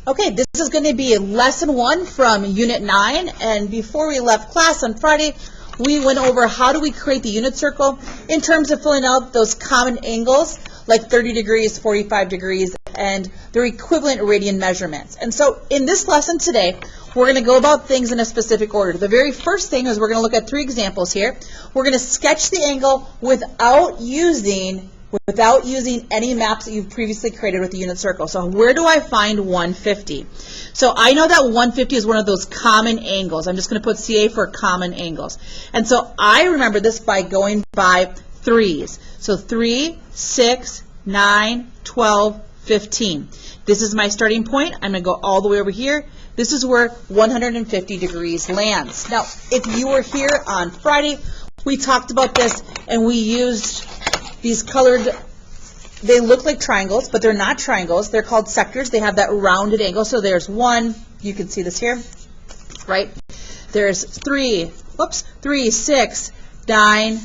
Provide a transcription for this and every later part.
Okay, this is going to be lesson 1 from Unit 9, and before we left class on Friday, we went over how do we create the unit circle in terms of filling out those common angles like 30 degrees, 45 degrees, and their equivalent radian measurements. And so in this lesson today, we're going to go about things in a specific order. The very first thing is we're going to look at 3 examples here. We're going to sketch the angle without using any maps that you've previously created with the unit circle. So where do I find 150? So I know that 150 is one of those common angles. I'm just going to put CA for common angles. And so I remember this by going by threes. So 3, 6, 9, 12, 15. This is my starting point. I'm going to go all the way over here. This is where 150 degrees lands. Now, if you were here on Friday, we talked about this and we used these colored, they look like triangles, but they're not triangles. They're called sectors. They have that rounded angle. So there's 1, you can see this here, right? There's 3, 6, 9,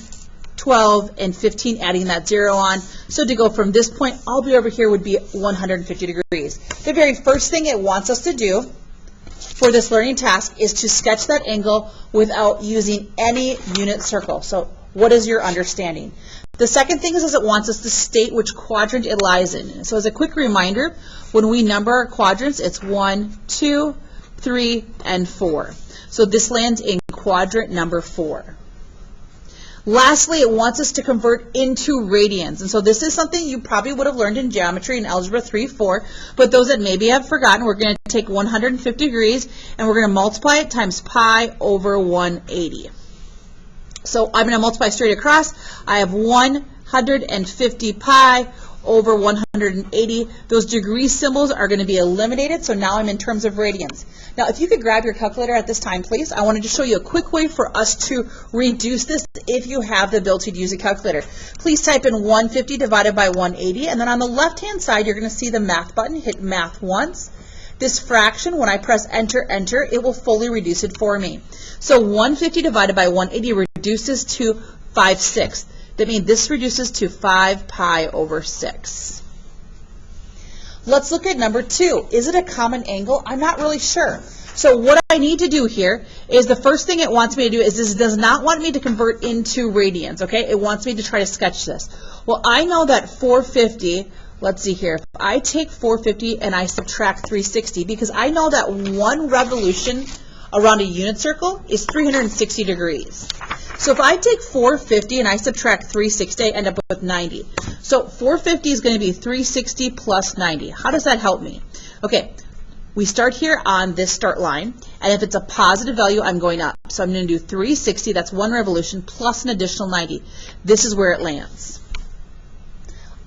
12, and 15, adding that 0 on. So to go from this point all the way over here would be 150 degrees. The very first thing it wants us to do for this learning task is to sketch that angle without using any unit circle. So what is your understanding? The second thing is it wants us to state which quadrant it lies in. So as a quick reminder, when we number our quadrants, it's 1, 2, 3, and 4. So this lands in quadrant number 4. Lastly, it wants us to convert into radians. And so this is something you probably would have learned in geometry in Algebra 3, 4, but those that maybe have forgotten, we're going to take 150 degrees and we're going to multiply it times pi over 180. So I'm going to multiply straight across. I have 150 pi over 180. Those degree symbols are going to be eliminated, so now I'm in terms of radians. Now, if you could grab your calculator at this time, please. I wanted to show you a quick way for us to reduce this if you have the ability to use a calculator. Please type in 150 divided by 180, and then on the left-hand side, you're going to see the math button. Hit math once. This fraction, when I press enter, enter, it will fully reduce it for me. So 150 divided by 180 reduces to 5/6. That means this reduces to 5 pi over 6. Let's look at number 2. Is it a common angle? I'm not really sure. So what I need to do here is the first thing it wants me to do is this does not want me to convert into radians, okay? It wants me to try to sketch this. Well, I know that 450, let's see here, if I take 450 and I subtract 360, because I know that one revolution around a unit circle is 360 degrees. So if I take 450 and I subtract 360, I end up with 90. So 450 is going to be 360 plus 90. How does that help me? Okay, we start here on this start line, and if it's a positive value, I'm going up. So I'm going to do 360, that's one revolution, plus an additional 90. This is where it lands.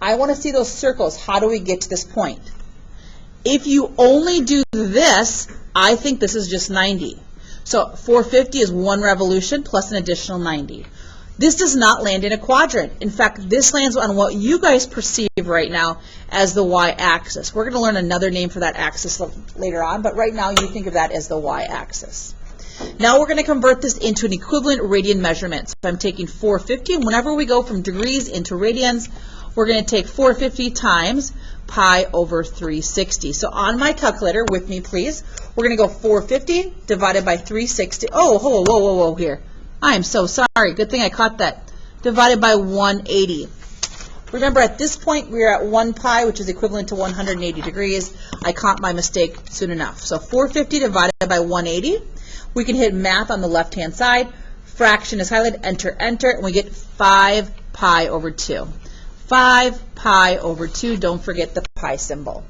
I want to see those circles. How do we get to this point? If you only do this, I think this is just 90. So 450 is one revolution plus an additional 90. This does not land in a quadrant. In fact, this lands on what you guys perceive right now as the y-axis. We're going to learn another name for that axis later on, but right now you think of that as the y-axis. Now we're going to convert this into an equivalent radian measurement. So I'm taking 450, and whenever we go from degrees into radians, we're going to take 450 times pi over 360. So on my calculator, with me please, we're going to go 450 divided by 360. Oh, whoa here. I am so sorry. Good thing I caught that. Divided by 180. Remember, at this point, we're at 1 pi, which is equivalent to 180 degrees. I caught my mistake soon enough. So 450 divided by 180. We can hit math on the left-hand side. Fraction is highlighted. Enter, enter, and we get 5 pi over 2. 5 pi over 2. Don't forget the pi symbol.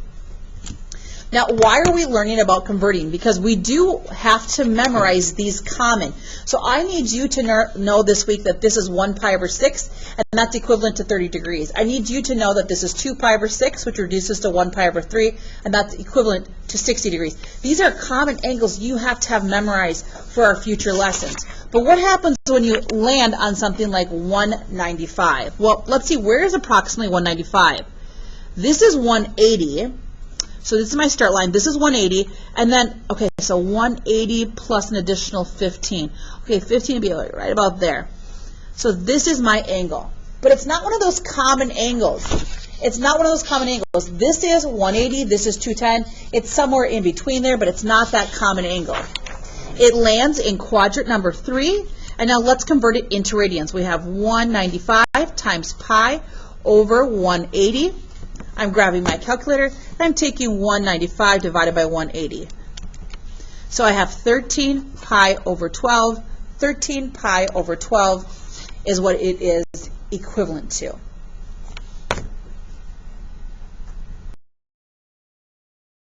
Now, why are we learning about converting? Because we do have to memorize these common. So I need you to know this week that this is 1 pi over 6, and that's equivalent to 30 degrees. I need you to know that this is 2 pi over 6, which reduces to 1 pi over 3, and that's equivalent to 60 degrees. These are common angles you have to have memorized for our future lessons. But what happens when you land on something like 195? Well, let's see, where is approximately 195? This is 180. So this is my start line. This is 180, and then, okay, so 180 plus an additional 15. Okay, 15 would be right about there. So this is my angle. But it's not one of those common angles. It's not one of those common angles. This is 180, this is 210. It's somewhere in between there, but it's not that common angle. It lands in quadrant number 3, and now let's convert it into radians. We have 195 times pi over 180. I'm grabbing my calculator, and I'm taking 195 divided by 180. So I have 13 pi over 12. 13 pi over 12 is what it is equivalent to.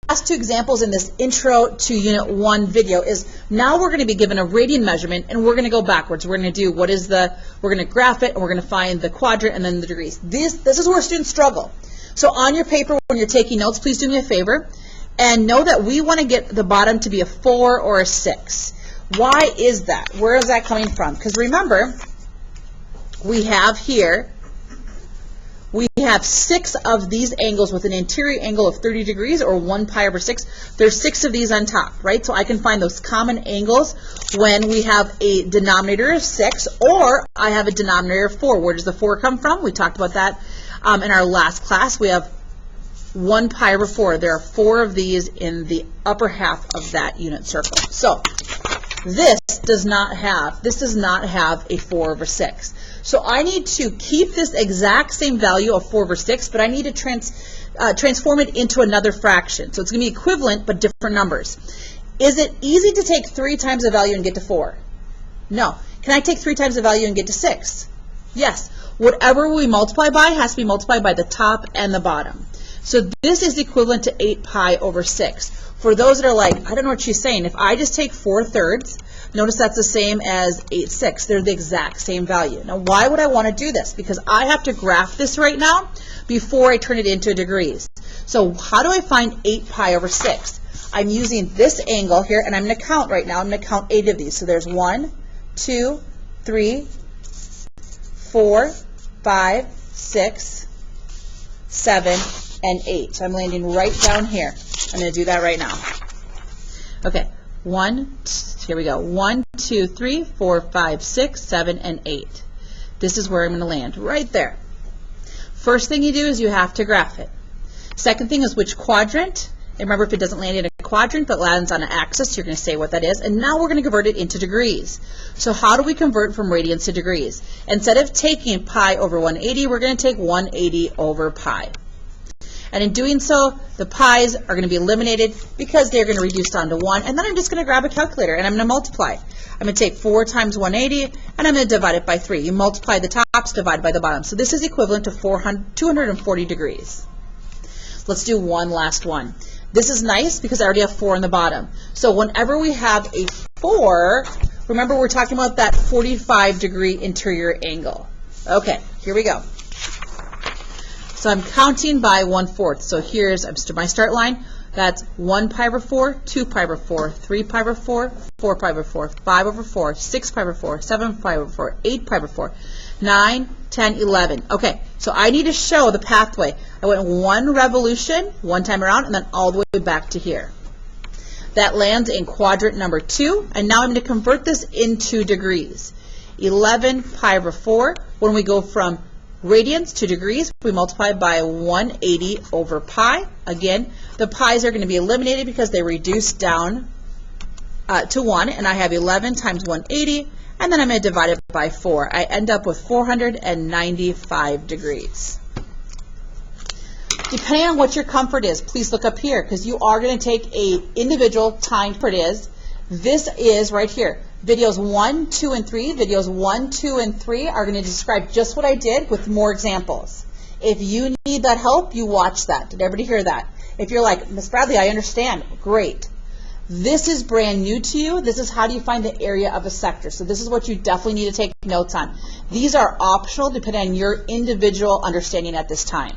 Last two examples in this intro to Unit 1 video is now we're going to be given a radian measurement, and we're going to go backwards. We're going to do we're going to graph it, and we're going to find the quadrant and then the degrees. This is where students struggle. So on your paper, when you're taking notes, please do me a favor and know that we want to get the bottom to be a 4 or a 6. Why is that? Where is that coming from? Because remember, we have here, we have 6 of these angles with an interior angle of 30 degrees, or 1 pi over 6. There's 6 of these on top, right? So I can find those common angles when we have a denominator of 6, or I have a denominator of 4. Where does the 4 come from? We talked about that in our last class. We have 1 pi over 4. There are 4 of these in the upper half of that unit circle. So this does not have a 4 over 6. So I need to keep this exact same value of 4 over 6, but I need to transform it into another fraction. So it's going to be equivalent but different numbers. Is it easy to take 3 times the value and get to 4? No. Can I take 3 times the value and get to 6? Yes. Whatever we multiply by has to be multiplied by the top and the bottom. So this is equivalent to 8 pi over 6. For those that are like, I don't know what she's saying, if I just take 4/3, notice that's the same as 8/6. They're the exact same value. Now, why would I want to do this? Because I have to graph this right now before I turn it into degrees. So how do I find 8 pi over 6? I'm using this angle here, and I'm going to count right now. I'm going to count 8 of these. So there's 1, 2, 3, 4, 5, 6, 7, and 8. So I'm landing right down here. I'm going to do that right now. Okay, here we go. 1, 2, 3, 4, 5, 6, 7, and 8. This is where I'm going to land, right there. First thing you do is you have to graph it. Second thing is which quadrant. And remember, if it doesn't land in a quadrant but lands on an axis, you're going to say what that is. And now we're going to convert it into degrees. So how do we convert from radians to degrees? Instead of taking pi over 180, we're going to take 180 over pi. And in doing so, the pi's are going to be eliminated because they're going to reduce down to 1. And then I'm just going to grab a calculator and I'm going to multiply. I'm going to take 4 times 180 and I'm going to divide it by 3. You multiply the tops, divide by the bottom. So this is equivalent to 240 degrees. Let's do one last one. This is nice because I already have 4 on the bottom. So whenever we have a 4, remember we're talking about that 45-degree interior angle. Okay, here we go. So I'm counting by 1/4. So here's my start line. That's 1 pi over 4, 2 pi over 4, 3 pi over 4, 4 pi over 4, 5 over 4, 6 pi over 4, 7 pi over 4, 8 pi over 4, 9, 10, 11. Okay, so I need to show the pathway. I went 1 revolution, 1 time around, and then all the way back to here. That lands in quadrant number 2, and now I'm going to convert this into degrees. 11 pi over 4, when we go from radians to degrees, we multiply by 180 over pi. Again, the pi's are going to be eliminated because they reduce down to 1, and I have 11 times 180, and then I'm going to divide it by 4. I end up with 495 degrees. Depending on what your comfort is, please look up here because you are going to take a individual time for it is. This is right here. Videos 1, 2, and 3. Videos 1, 2, and 3 are going to describe just what I did with more examples. If you need that help, you watch that. Did everybody hear that? If you're like, Ms. Bradley, I understand. Great. This is brand new to you. This is how do you find the area of a sector. So this is what you definitely need to take notes on. These are optional depending on your individual understanding at this time.